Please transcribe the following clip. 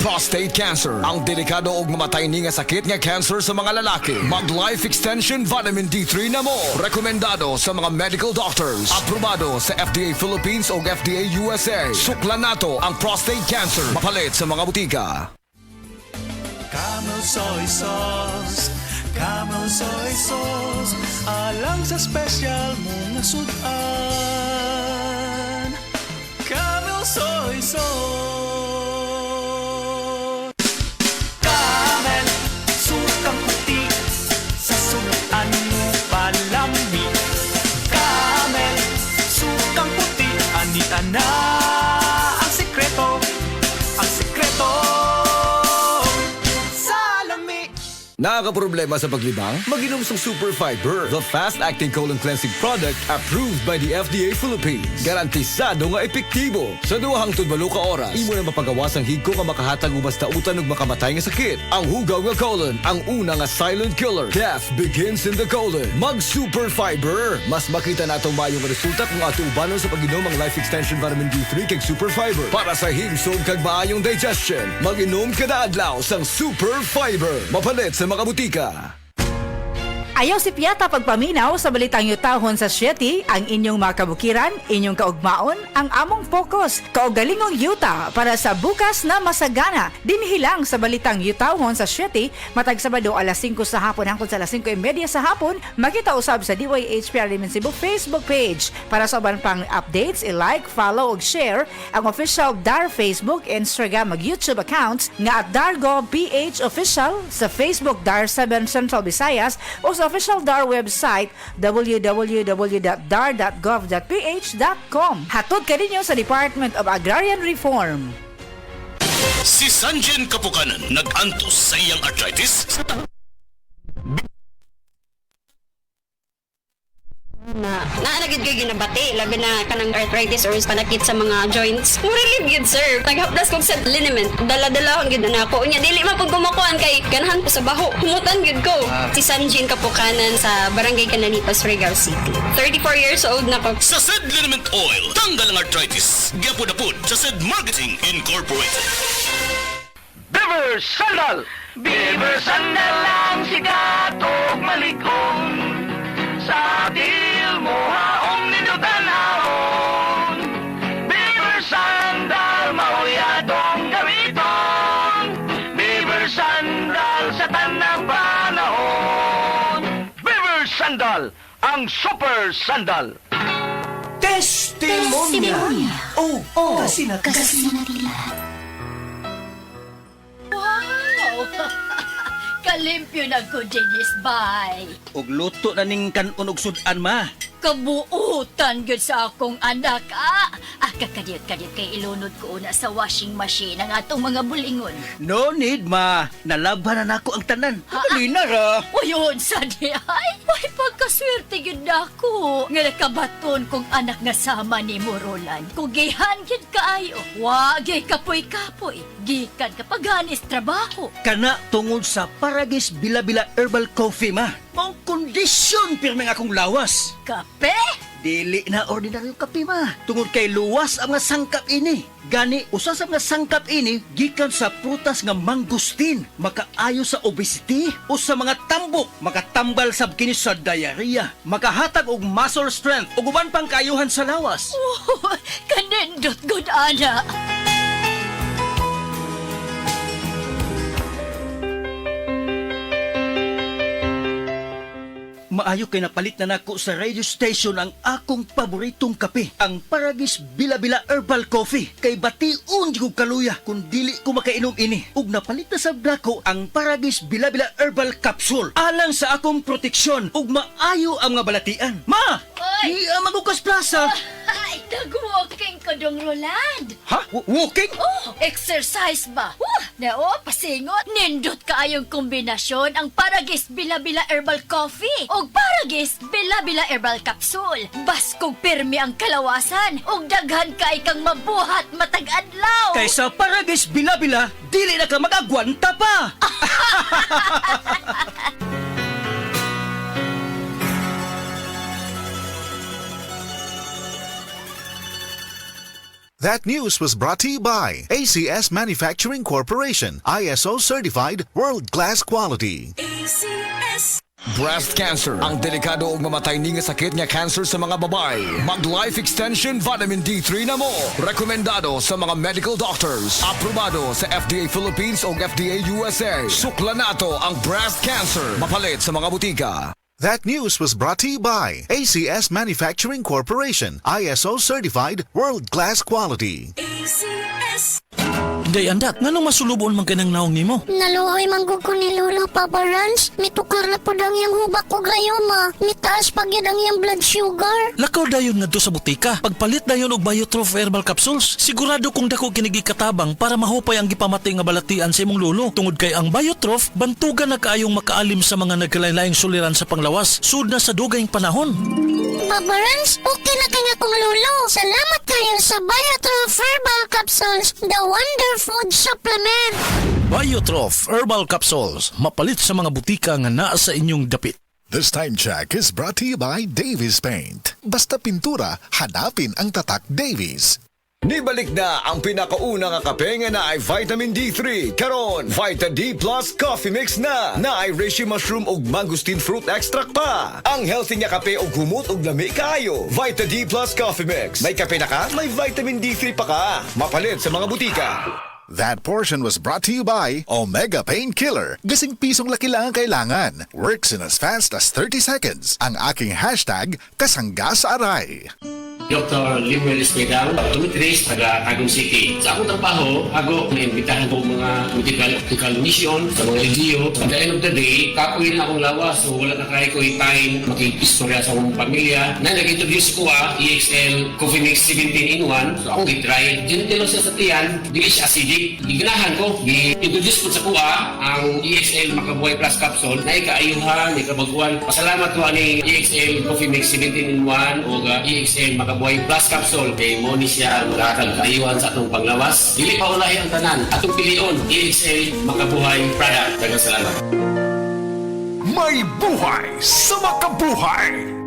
prostate cancer. Ang delikado ug mamatay ni nga sakit nga cancer sa mga lalaki. Mag Life Extension Vitamin D3 na mo. Rekomendado sa mga medical doctors. Aprobado sa FDA Philippines ug FDA USA. Suklan nato ang prostate cancer. Mapalit sa mga butika. Camel soy sauce, Camel soy sauce, alang sa special mong nasudan. Camel soy sauce. Camel, sukang puti, sa sunuan mo palami. Camel, sukang puti, anita na ang sikreto, ang sikreto. Nakakaproblema sa paglibang? Mag-inom sa Super Fiber, the fast-acting colon cleansing product approved by the FDA Philippines. Garantisado nga epektibo. Sa 2 hangtod 8 ka oras, imo na mapagawas ang higko nga makahatag og basta utan ug makamatay nga sakit. Ang hugaw nga colon, ang una nga silent killer. Death begins in the colon. Mag Super Fiber. Mas makita natong mayong resulta kung ato ubanon sa pag-inom ang Life Extension Vitamin D3 kag Super Fiber. Para sa himsog kag maayong digestion, mag-inom kada adlaw sang Super Fiber. Mapalit sa mga butika. Ayaw si Piata pagpaminaw sa balitang yutahon sa Sieti, ang inyong mga kabukiran, inyong kaugmaon, ang among focus, kaugalingong yuta para sa bukas na masagana. Dinhilang sa balitang yutahon sa Sieti, matag Sabado alas 5 sa hapon hangtod sa alas 5:30 sa hapon, makita usab sa DYHPR Limen Cebu Facebook page. Para sa uban pang updates, i-like, follow ug share ang official DAR Facebook, Instagram ug YouTube accounts nga at Dargo PH Official sa Facebook DAR 7 Central Visayas o sa official DAR website www.dar.gov.ph.com. Hatod ka ninyo sa Department of Agrarian Reform. Si Sanjen Kapukanan nag-antos sa iyang arthritis sa Naanagid kayo ginabati, labi na kanang arthritis or panakit sa mga joints. Relieve yun, sir. Naghapdas kong sa liniment. Dala-dala akong gid na ako. Unya, dili man pagkumakuan kay ganahan ko sa baho. Humutan gid ko. Si Sanjin Kapukanan sa Barangay Cananitas, Surigao City. 34 years old na ko. sa Sed Liniment Oil. Tanggal ang arthritis. Gyapod-apod sa Sed Marketing Incorporated. Beaver Sandal! Beaver Sandal ang sikat og maligong sa dil mo haong ninutanahon. Beaver Sandal mauyadong gamiton. Beaver Sandal sa tanang panahon. Beaver Sandal, ang super sandal. Testimonya. Oh, kasi na. Wow! Kalimpyo na ko, Dennis, bye. Og luto na ning kanon og sudan ma. Kabuutan gyud sa akong anak, kakadiyot-kadiyot kay ilunod ko una sa washing machine ang atong mga bulingon. No need ma. Nalaban na nako ang tanan. Dali na ra. Uyon sa di ay, may pagkaswerte gyud nako. Nga nakabaton kong anak nga sama ni Morolan. Kung gihan gyud kaayo, wagay kapoy-kapoy. Gikan kapag hanis trabaho. Kana tungod sa Paragis Bila-Bila Herbal Coffee ma. Mao kondisyon pirmi nga akong lawas. Kape? Dili na ordinaryo kape ma. Tungod kay luwas ang mga sangkap ini. Gani usa sa mga sangkap ini gikan sa prutas nga mangustin. Makaayo sa obesity o sa mga tambok, makatambal sab kini sa diarrhea, makahatag og muscle strength ug uban pang kaayuhan sa lawas. Oh, kanindot good ana. Maayo kay napalit na nako sa radio station ang akong paboritong kape, ang Paragis Bila-Bila Herbal Coffee. Kay bation di ko kaluya kung dili ko makainom ini. Ug napalit na sa nako ang Paragis Bila-Bila Herbal Capsule alang sa akong proteksyon ug maayo ang mga balatian. Ma! Oy! Magukas plaza! Ay, nag-walking ko dong, Roland. Ha? Walking? Oh, exercise ba? Nao, pasingot. Nindot kaayong kombinasyon ang Paragis Bila-Bila Herbal Coffee o Paragis Bila-Bila Herbal Capsule. Bas kong pirmi ang kalawasan o daghan ka ikang mabuhat matag-adlaw. Kaysa Paragis Bila-Bila, dili na ka magagwanta pa! That news was brought to you by ACS Manufacturing Corporation, ISO certified world-class quality. Breast cancer, ang delikado ug mamatay ni nga sakit nga cancer sa mga babae. Mag Life Extension Vitamin D3 na mo. Rekomendado sa mga medical doctors. Aprobado sa FDA Philippines ug FDA USA. Sukla nato ang breast cancer. Mapalit sa mga butika. That news was brought to you by ACS Manufacturing Corporation, ISO certified world-class quality. Day andat, nganong masulubon man kanang naong nimo? Naluhoy manggug ko ni Lolo, Papa Rans. Mitukar na po ang iyang hubak ko gayoma. Mitaas pag yan ang iyang blood sugar. Lakaw dayon ngadto sa butika. Pagpalit dayon og Biotrof herbal capsules, sigurado kung dako kinigi katabang para mahupay ang gipamatay nga balatian sa imong lolo. Tungod kay ang Biotrof bantugan na kaayong makaalim sa mga nagkalain-laing suliran sa panglawas sud na sa dugayng panahon. Papa Rans, okay na kaya kong Lolo. Salamat kayo sa Biotrof herbal capsules, the wonder food supplement. Biotrof herbal capsules, mapalit sa mga butika nga naa sa inyong dapit. This time check is brought to you by Davies Paint. Basta pintura, hanapin ang tatak Davies. Nibalik na ang pinakauna nga kape nga na ay vitamin D3. Karon, Vita D Plus Coffee Mix na ay reishi mushroom ug mangosteen fruit extract pa. Ang healthy nga kape og humot ug lami kaayo. Vita D Plus Coffee Mix. May kape na ka, may vitamin D3 pa ka. Mapalit sa mga butika. That portion was brought to you by Omega Painkiller. Gasing pisong laki lang ang kailangan. Works in as fast as 30 seconds. Ang aking hashtag, kasangga sa aray. Dr. Limuel Espedal, 2 days taga Tagum City. Sa akong trabaho, ako naimbitahan ko mga medical mission sa mga LGU. At the end of the day, kapoy na akong lawas. So wala na kaya ko time makikistorya sa akong pamilya. Na nag-introduce ko EXL Coffee Mix 17 in 1. So akong i-try. Gentle siya sa tiyan, hindi siya acidic. Iganahan ko, i-introduce ko sa kuha ang EXL Makabuhay Plus Capsule na ikaayuhan, ikabaguan. Pasalamat ko ani EXL Coffee Mix 17 in 1 o EXL Makabuhay Plus Capsule. Kay mo ni siya magkakag kaayuhan sa atong panglawas. Dili pa ulahi ang tanan. Atong pilion, EXL Makabuhay Product. Daghang salamat. May buhay sa makabuhay!